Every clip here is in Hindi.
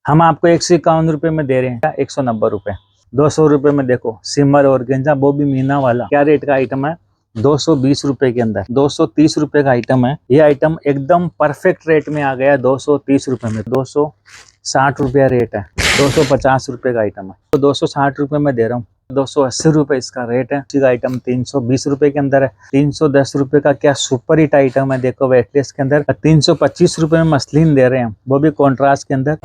हम आपको 151 रुपये में दे रहे हैं 190 रुपये। 200 रुपये में देखो सिमर और गेंजा, वो भी मीना वाला। क्या रेट का आइटम है? 220 रुपये के अंदर 230 रुपये का आइटम है। ये आइटम एकदम परफेक्ट रेट में आ गया 230 रुपये में। 260 रुपया रेट है। 250 रुपये का आइटम है तो 260 रुपये में दे रहा हूँ। 280 रुपये इसका रेट है। इसका आइटम 320 रुपये के अंदर है। 310 रुपये का क्या सुपर हिट आइटम है। देखो वेटलेस के अंदर 325 रुपये में मसलिन दे रहे हैं, वो भी कॉन्ट्रास्ट के अंदर।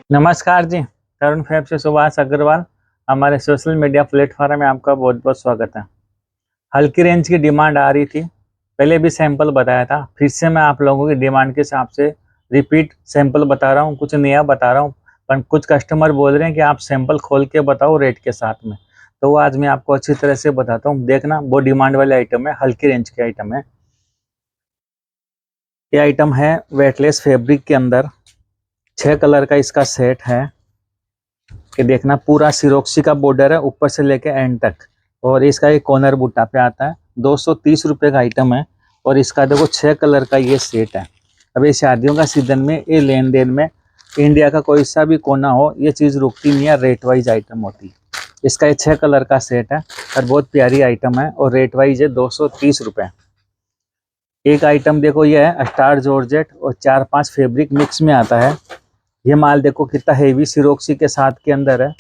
नमस्कार जी, तरुण फैब से सुभाष अग्रवाल। हमारे सोशल मीडिया प्लेटफॉर्म में आपका बहुत बहुत स्वागत है। हल्की रेंज की डिमांड आ रही थी, पहले भी सैंपल बताया था, फिर से मैं आप लोगों की डिमांड के हिसाब से रिपीट सैंपल बता रहा हूँ, कुछ नया बता रहा हूँ। पर कुछ कस्टमर बोल रहे हैं कि आप सैंपल खोल के बताओ रेट के साथ में, तो वो आज मैं आपको अच्छी तरह से बताता हूँ। देखना, वो डिमांड वाले आइटम है, हल्की रेंज के आइटम है। ये आइटम है वेटलेस फैब्रिक के अंदर, 6 कलर का इसका सेट है। कि देखना पूरा सिरोक्सी का बॉर्डर है ऊपर से लेके एंड तक, और इसका एक कॉर्नर बूटा पे आता है। 230 रुपये का आइटम है और इसका देखो 6 कलर का ये सेट है। अब ये शादियों का सीजन में, ये लेन देन में इंडिया का कोई सा भी कोना हो, ये चीज़ रुकती नहीं है, रेट वाइज आइटम होती है। इसका ये 6 कलर का सेट है और बहुत प्यारी आइटम है और रेट वाइज है 230 रुपये। एक आइटम देखो ये है स्टार जॉर्जेट और 4-5 फैब्रिक मिक्स में आता है। ये माल देखो कितना हेवी सिरोक्सी के साथ के अंदर है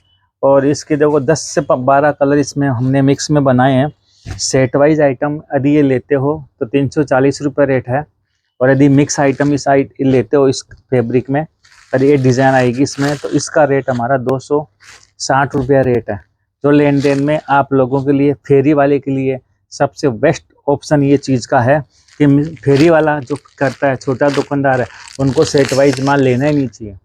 और इसके देखो 10 से 12 कलर इसमें हमने मिक्स में बनाए हैं। सेट वाइज आइटम यदि ये लेते हो तो 340 रुपये रेट है, और यदि मिक्स आइटम इस लेते हो इस फैब्रिक में और ये डिज़ाइन आएगी इसमें, तो इसका रेट हमारा 260 रुपया रेट है। जो लेन देन में आप लोगों के लिए, फेरी वाले के लिए सबसे बेस्ट ऑप्शन ये चीज़ का है कि फेरी वाला जो करता है, छोटा दुकानदार है, उनको सेट वाइज माल लेना ही नहीं चाहिए।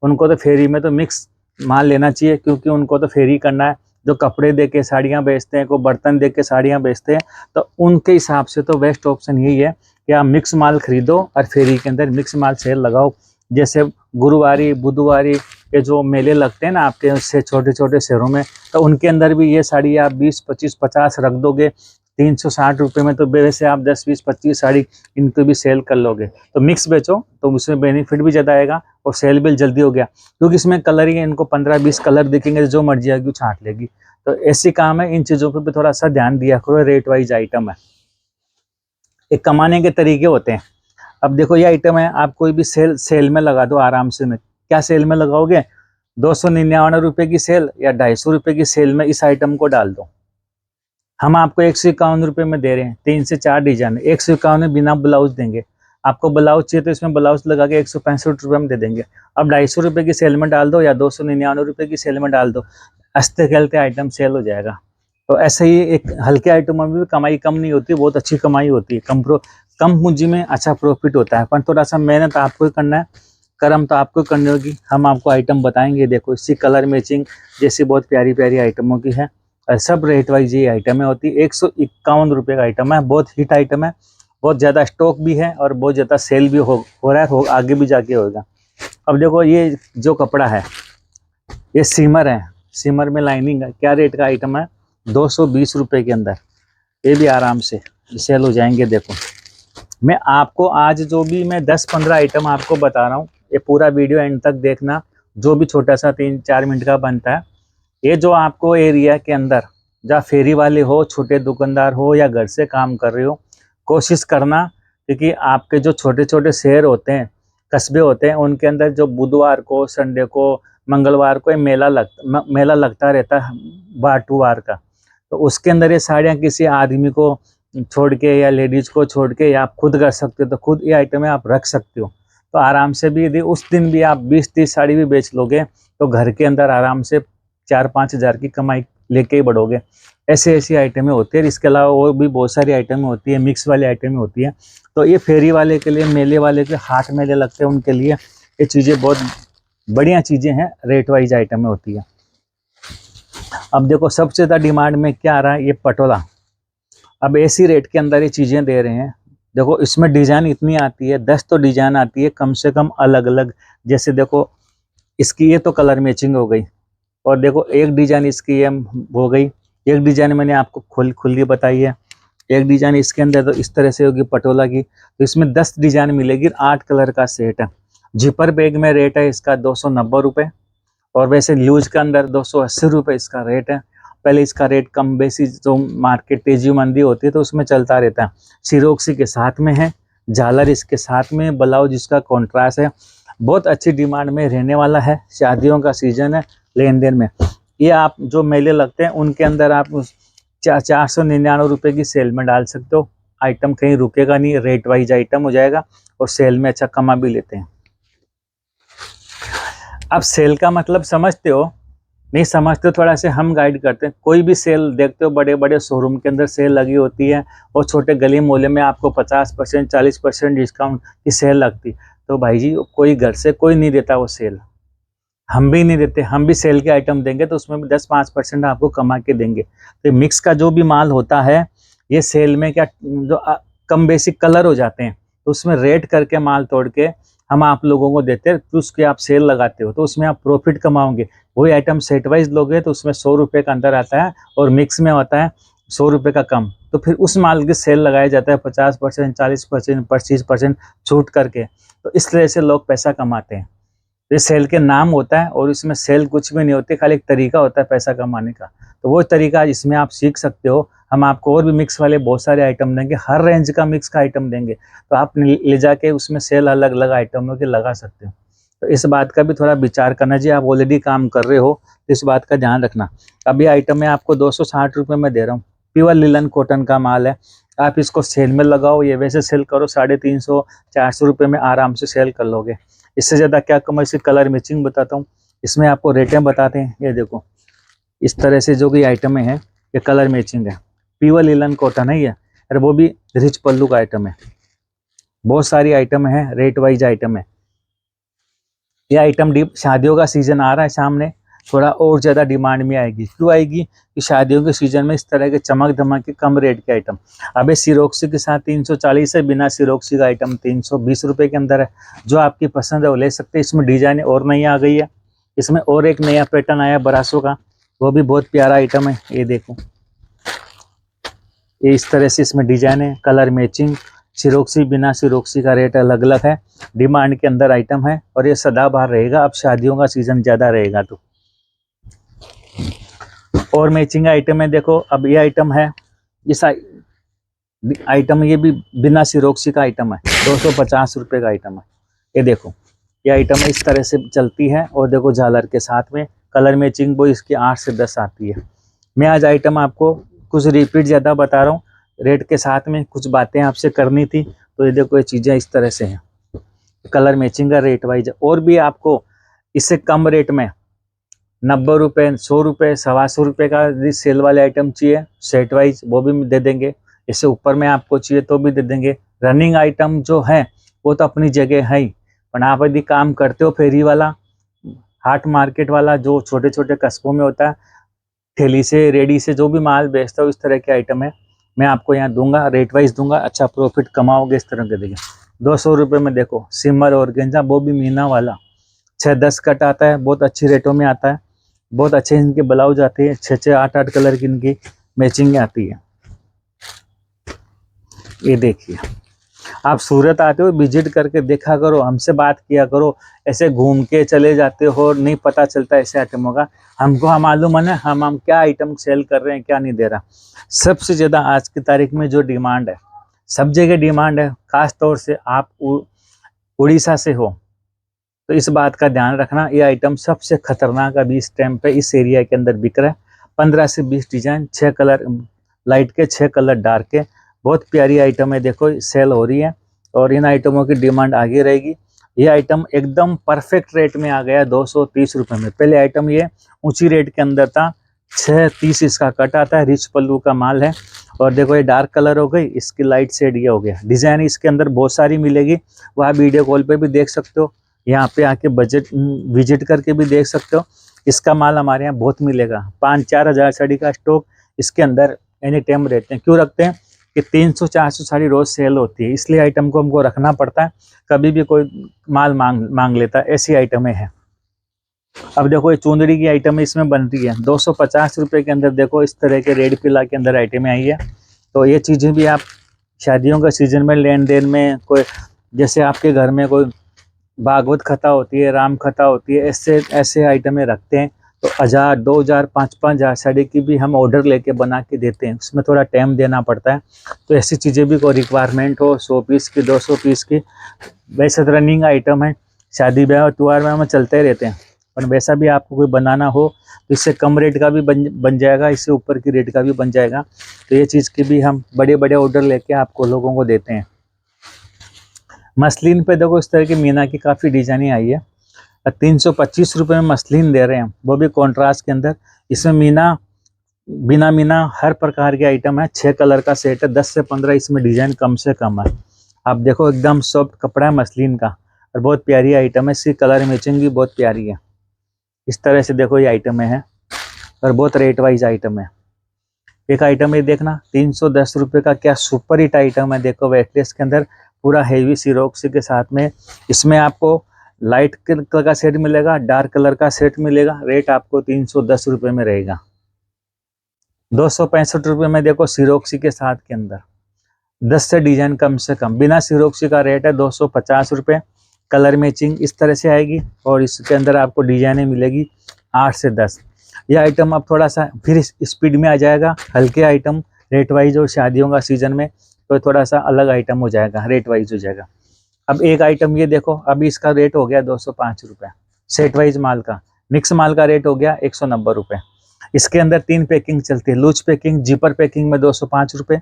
उनको तो फेरी में तो मिक्स माल लेना चाहिए, क्योंकि उनको तो फेरी करना है। जो कपड़े दे के साड़ियाँ बेचते हैं, कोई बर्तन दे के साड़ियाँ बेचते हैं, तो उनके हिसाब से तो बेस्ट ऑप्शन यही है कि आप मिक्स माल खरीदो और फेरी के अंदर मिक्स माल सेल लगाओ। जैसे गुरुवारी बुधवारी के जो मेले लगते हैं ना आपके से छोटे छोटे शहरों में, तो उनके अंदर भी ये साड़ी आप 20, 25, 50 रख दोगे 360 रुपये में, तो वैसे आप 10, 20, 25 साड़ी इनको भी सेल कर लोगे। तो मिक्स बेचो तो उसमें बेनिफिट भी ज़्यादा आएगा और सेल भी जल्दी हो गया, क्योंकि इसमें कलर ही इनको 15-20 कलर दिखेंगे, जो मर्जी आएगी वो छांट लेगी। तो ऐसी काम है, इन चीज़ों पर भी थोड़ा सा ध्यान दिया करो। रेट वाइज आइटम है, एक कमाने के तरीके होते हैं। अब देखो ये आइटम है, आप कोई भी सेल में लगा दो आराम से। में क्या सेल में लगाओगे? 299 रुपये की सेल या 250 रुपये की सेल में इस आइटम को डाल दो। हम आपको 151 रुपये में दे रहे हैं, 3 से 4 डिजाइन। 151 में बिना ब्लाउज देंगे। आपको ब्लाउज चाहिए तो इसमें ब्लाउज लगा के 165 रुपये में दे देंगे। अब 250 रुपये की सेल में डाल दो या 299 रुपये की सेल में डाल दो, हंसते खेलते आइटम सेल हो जाएगा। तो ऐसे ही एक हल्के आइटमों में भी कमाई कम नहीं होती, बहुत अच्छी कमाई होती है। कम पूंजी में अच्छा प्रॉफिट होता है, पर थोड़ा सा मेहनत आपको ही करना है, कर्म तो आपको करनी होगी। हम आपको आइटम बताएंगे, देखो इसकी कलर मैचिंग जैसी बहुत प्यारी प्यारी आइटमों की है। और सब रेट वाइज ये आइटमें होती है। 151 रुपये का आइटम है, बहुत हिट आइटम है, बहुत ज़्यादा स्टॉक भी है और बहुत ज़्यादा सेल भी हो रहा है, आगे भी जाके होगा। अब देखो ये जो कपड़ा है, ये सीमर है, सीमर में लाइनिंग है। क्या रेट का आइटम है? 220 रुपये के अंदर, ये भी आराम से सेल हो जाएंगे। देखो मैं आपको आज जो भी मैं 10-15 आइटम आपको बता रहा हूँ, ये पूरा वीडियो एंड तक देखना, जो भी छोटा सा 3-4 मिनट का बनता है। ये जो आपको एरिया के अंदर, जहाँ फेरी वाले हो, छोटे दुकानदार हो या घर से काम कर रहे हो, कोशिश करना, क्योंकि आपके जो छोटे छोटे शहर होते हैं, कस्बे होते हैं, उनके अंदर जो बुधवार को, संडे को, मंगलवार को मेला लगता रहता है, बार का। तो उसके अंदर ये साड़ियाँ किसी आदमी को छोड़ के या लेडीज को छोड़ के या आप खुद कर सकते हो, तो खुद ये आइटमें आप रख सकते हो। तो आराम से भी, यदि उस दिन भी आप 20-30 साड़ी भी बेच लोगे, तो घर के अंदर आराम से 4-5 हज़ार की कमाई लेके ही बढ़ोगे। ऐसी आइटमें होती है। इसके अलावा और भी बहुत सारी आइटमें होती है, मिक्स वाली आइटमें होती है। तो ये फेरी वाले के लिए, मेले वाले के, हाट मेले लगते हैं, उनके लिए ये चीज़ें बहुत बढ़िया चीज़ें हैं, रेट वाइज आइटमें होती है। अब देखो सबसे ज़्यादा डिमांड में क्या आ रहा है, ये पटोला। अब ऐसी रेट के अंदर ये चीज़ें दे रहे हैं। देखो इसमें डिज़ाइन इतनी आती है, 10 तो डिज़ाइन आती है कम से कम अलग अलग। जैसे देखो इसकी ये तो कलर मैचिंग हो गई, और देखो एक डिज़ाइन इसकी ये हो गई, एक डिज़ाइन मैंने आपको खुली बताई है। एक डिजाइन इसके अंदर तो इस तरह से होगी पटोला की, तो इसमें 10 डिजाइन मिलेगी, 8 कलर का सेट है। जिपर बैग में रेट है इसका 290 रुपये, और वैसे लूज के अंदर 280 रुपये इसका रेट है। पहले इसका रेट कम बेसी जो मार्केट तेजी मंदी होती है तो उसमें चलता रहता है। सिरोक्सी के साथ में है, झालर इसके साथ में, ब्लाउज इसका कॉन्ट्रास्ट है, बहुत अच्छी डिमांड में रहने वाला है। शादियों का सीजन है, लेन देन में ये आप जो मेले लगते हैं उनके अंदर आप 499 रुपये की सेल में डाल सकते हो। आइटम कहीं रुकेगा नहीं, रेट वाइज आइटम हो जाएगा और सेल में अच्छा कमा भी लेते हैं। अब सेल का मतलब समझते हो, नहीं समझते हो थोड़ा से हम गाइड करते हैं। कोई भी सेल देखते हो बड़े बड़े शोरूम के अंदर सेल लगी होती है और छोटे गली मोहल्ले में आपको 50% 40% डिस्काउंट की सेल लगती, तो भाई जी कोई घर से कोई नहीं देता वो सेल, हम भी नहीं देते। हम भी सेल के आइटम देंगे तो उसमें भी 10-5% आपको कमा के देंगे। तो मिक्स का जो भी माल होता है ये सेल में क्या जो कम बेसिक कलर हो जाते हैं तो उसमें रेट करके माल तोड़ के हम आप लोगों को देते हैं, तो उसके आप सेल लगाते हो तो उसमें आप प्रॉफिट कमाओगे। वही आइटम सेट वाइज लोगे तो उसमें 100 रुपये का अंदर आता है और मिक्स में होता है 100 रुपये का कम, तो फिर उस माल की सेल लगाया जाता है 50%, 40%, 25% छूट करके। तो इस तरह से लोग पैसा कमाते हैं। ये सेल के नाम होता है और इसमें सेल कुछ भी नहीं होती, खाली एक तरीका होता है पैसा कमाने का। तो वो तरीका इसमें आप सीख सकते हो। हम आपको और भी मिक्स वाले बहुत सारे आइटम देंगे, हर रेंज का मिक्स का आइटम देंगे, तो आप ले जाके उसमें सेल अलग अलग आइटमों के लगा सकते हो। तो इस बात का भी थोड़ा विचार करना चाहिए। आप ऑलरेडी काम कर रहे हो तो इस बात का ध्यान रखना। अभी आइटम मैं आपको 260 रुपये में दे रहा हूँ, प्योर लिलन कॉटन का माल है। आप इसको सेल में लगाओ, ये वैसे सेल करो 350-400 रुपये में आराम से सेल कर लोगे। इससे ज़्यादा क्या कमाई। इसकी कलर मैचिंग बताता हूँ, इसमें आपको रेटें बताते हैं। ये देखो इस तरह से जो भी आइटमें हैं ये कलर मैचिंग है, प्योर लिलन कॉटन है ये, और वो भी रिच पल्लू का आइटम है। बहुत सारी आइटम है, रेट वाइज आइटम है। ये आइटम शादियों का सीजन आ रहा है सामने, थोड़ा और ज़्यादा डिमांड में आएगी। क्यों आएगी कि शादियों के सीजन में इस तरह के चमक धमक के कम रेट के आइटम। अबे सिरोक्सी के साथ 340 है, बिना सिरोक्सी का आइटम 320 रुपये के अंदर है। जो आपकी पसंद है वो ले सकते हैं। इसमें डिजाइन और नई आ गई है, इसमें और एक नया पैटर्न आया बरासों का, वो भी बहुत प्यारा आइटम है। ये देखो ये इस तरह से इसमें डिजाइन है, कलर मैचिंग, सिरोक्सी बिना सिरोक्सी का रेट अलग अलग है। डिमांड के अंदर आइटम है और ये सदाबहार रहेगा। अब शादियों का सीजन ज़्यादा रहेगा तो और मैचिंग आइटम है। देखो अब ये आइटम है, इस आइटम ये भी बिना सिरोक्सी का आइटम है, 250 रुपये का आइटम है। ये देखो ये आइटम इस तरह से चलती है और देखो झालर के साथ में कलर मैचिंग वो इसकी 8 से 10 आती है। मैं आज आइटम आपको कुछ रिपीट ज़्यादा बता रहा हूँ, रेट के साथ में कुछ बातें आपसे करनी थी। तो ये देखो ये चीज़ें इस तरह से हैं, कलर मैचिंग का रेट वाइज। और भी आपको इससे कम रेट में 90 रुपये, 100 रुपये, 125 रुपये का सेल वाले आइटम चाहिए सेट वाइज, वो भी दे देंगे। इससे ऊपर में आपको चाहिए तो भी दे देंगे। रनिंग आइटम जो है वो तो अपनी जगह है ही, पर आप यदि काम करते हो फेरी वाला, हाट मार्केट वाला, जो छोटे छोटे कस्बों में होता है, ठेली से रेडी से जो भी माल बेचता हो इस तरह के आइटम है, मैं आपको यहाँ दूंगा, रेट वाइज दूंगा, अच्छा प्रॉफिट कमाओगे इस तरह के। देखिए 200 रुपये में देखो सिमर और गेंजा, वो भी मीना वाला, 6-10 कट आता है, बहुत अच्छी रेटों में आता है। बहुत अच्छे इनके ब्लाउज आते हैं, 6-6, 8-8 कलर की इनकी मैचिंग आती है। ये देखिए आप सूरत आते हो विजिट करके देखा करो, हमसे बात किया करो। ऐसे घूम के चले जाते हो, नहीं पता चलता ऐसे आइटमों का। हमको मालूम है ना हम क्या आइटम सेल कर रहे हैं क्या नहीं दे रहा। सबसे ज़्यादा आज की तारीख में जो डिमांड है, सब जगह डिमांड है, खास तौर से आप उड़ीसा से हो तो इस बात का ध्यान रखना। ये आइटम सबसे खतरनाक अभी इस टाइम पे इस एरिया के अंदर बिक रहा है। 15 से 20 डिजाइन, 6 कलर लाइट के, 6 कलर डार्क के, बहुत प्यारी आइटम है। देखो सेल हो रही है और इन आइटमों की डिमांड आगे रहेगी। ये आइटम एकदम परफेक्ट रेट में आ गया 230 रुपये में। पहले आइटम ये ऊंची रेट के अंदर था, 630 इसका कट आता है, रिच पल्लू का माल है। और देखो ये डार्क कलर हो गई, इसकी लाइट शेड ये हो गया। डिजाइन इसके अंदर बहुत सारी मिलेगी, वो आप वीडियो कॉल पे भी देख सकते हो, यहाँ पे आके बजट विजिट करके भी देख सकते हो। इसका माल हमारे यहाँ बहुत मिलेगा, 5-4 हज़ार साड़ी का स्टॉक इसके अंदर एनी टाइम रहते हैं। क्यों रखते हैं कि 300-400 साड़ी रोज सेल होती है, इसलिए आइटम को हमको रखना पड़ता है। कभी भी कोई माल मांग लेता है, ऐसी आइटमें हैं। अब देखो ये चुंदड़ी की आइटम इसमें बनती है 250 रुपये के अंदर। देखो इस तरह के रेड पीला के अंदर आइटमें आई है, तो ये चीज़ें भी आप शादियों का सीजन में लेन देन में, कोई जैसे आपके घर में कोई भागवत कथा होती है, राम कथा होती है, ऐसे ऐसे आइटमें रखते हैं। तो 1000, 2000, 5-5 साड़ी की भी हम ऑर्डर लेके बना के देते हैं, उसमें थोड़ा टाइम देना पड़ता है। तो ऐसी चीज़ें भी कोई रिक्वायरमेंट हो 100 पीस की, 200 पीस की, वैसे तो रनिंग आइटम है, शादी ब्याह और त्योहार में हम चलते ही रहते हैं। पर वैसा भी आपको कोई बनाना हो तो इससे कम रेट का भी बन जाएगा, इससे ऊपर की रेट का भी बन जाएगा। तो ये चीज़ की भी हम बड़े बड़े ऑर्डर लेके आपको लोगों को देते हैं। मसलिन पे देखो इस तरह की मीना की काफ़ी डिजाइनिंग आई है। 325 रुपये में मसलिन दे रहे हैं, वो भी कॉन्ट्रास्ट के अंदर। इसमें मीना, बिना मीना हर प्रकार के आइटम है। 6 कलर का सेट है, 10 से 15 इसमें डिजाइन कम से कम है। आप देखो एकदम सॉफ्ट कपड़ा है मसलिन का, और बहुत प्यारी आइटम है। इसकी कलर मैचिंग भी बहुत प्यारी है। इस तरह से देखो ये आइटम है, और बहुत रेट वाइज आइटम है। एक आइटम ये देखना 310 रुपये का, क्या सुपर हिट आइटम है। देखो वेटलेस के अंदर पूरा हेवी सिरोक्सी के साथ में, इसमें आपको लाइट कलर का सेट मिलेगा, डार्क कलर का सेट मिलेगा। रेट आपको 310 रुपये में रहेगा। 265 रुपये में देखो सिरोक्सी के साथ के अंदर 10 से डिजाइन कम से कम। बिना सिरोक्सी का रेट है 250 रुपये। कलर मैचिंग इस तरह से आएगी, और इसके अंदर आपको डिजाइनें मिलेगी 8 से 10। यह आइटम अब थोड़ा सा फिर स्पीड में आ जाएगा, हल्के आइटम रेट वाइज, और शादियों का सीजन में तो थोड़ा सा अलग आइटम हो जाएगा, रेट वाइज हो जाएगा। अब एक आइटम ये देखो, अभी इसका रेट हो गया 205 रुपये। सेट वाइज माल का, मिक्स माल का रेट हो गया 190 रुपये। इसके अंदर 3 पैकिंग चलती है, लूज पैकिंग, जीपर पैकिंग में 205 रुपये।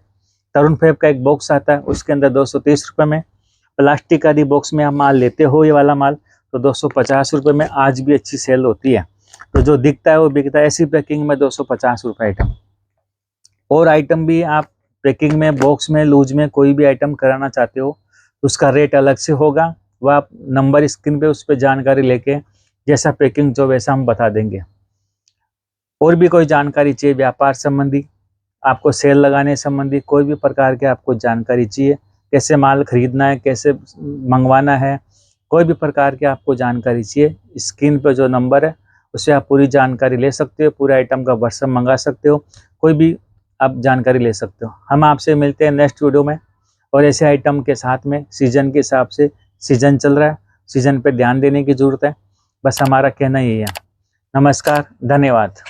तरुण फैब का एक बॉक्स आता है, उसके अंदर 230 रुपये में। प्लास्टिक आदि बॉक्स में आप माल लेते हो ये वाला माल, तो 250 रुपये में आज भी अच्छी सेल होती है। तो जो दिखता है वो बिकता है। ऐसी पैकिंग में 250 रुपये आइटम। और आइटम भी आप पैकिंग में, बॉक्स में, लूज में कोई भी आइटम कराना चाहते हो तो उसका रेट अलग से होगा। वह आप नंबर स्क्रीन पे उस पर जानकारी लेके, जैसा पैकिंग जो वैसा हम बता देंगे। और भी कोई जानकारी चाहिए व्यापार संबंधी, आपको सेल लगाने संबंधी, कोई भी प्रकार के आपको जानकारी चाहिए, कैसे माल खरीदना है, कैसे मंगवाना है, कोई भी प्रकार की आपको जानकारी चाहिए, स्क्रीन पे जो नंबर है उससे आप पूरी जानकारी ले सकते हो। पूरे आइटम का व्हाट्सएप मंगा सकते हो, कोई भी आप जानकारी ले सकते हो। हम आपसे मिलते हैं नेक्स्ट वीडियो में, और ऐसे आइटम के साथ में सीजन के हिसाब से, सीजन चल रहा है, सीजन पे ध्यान देने की ज़रूरत है। बस हमारा कहना यही है। नमस्कार, धन्यवाद।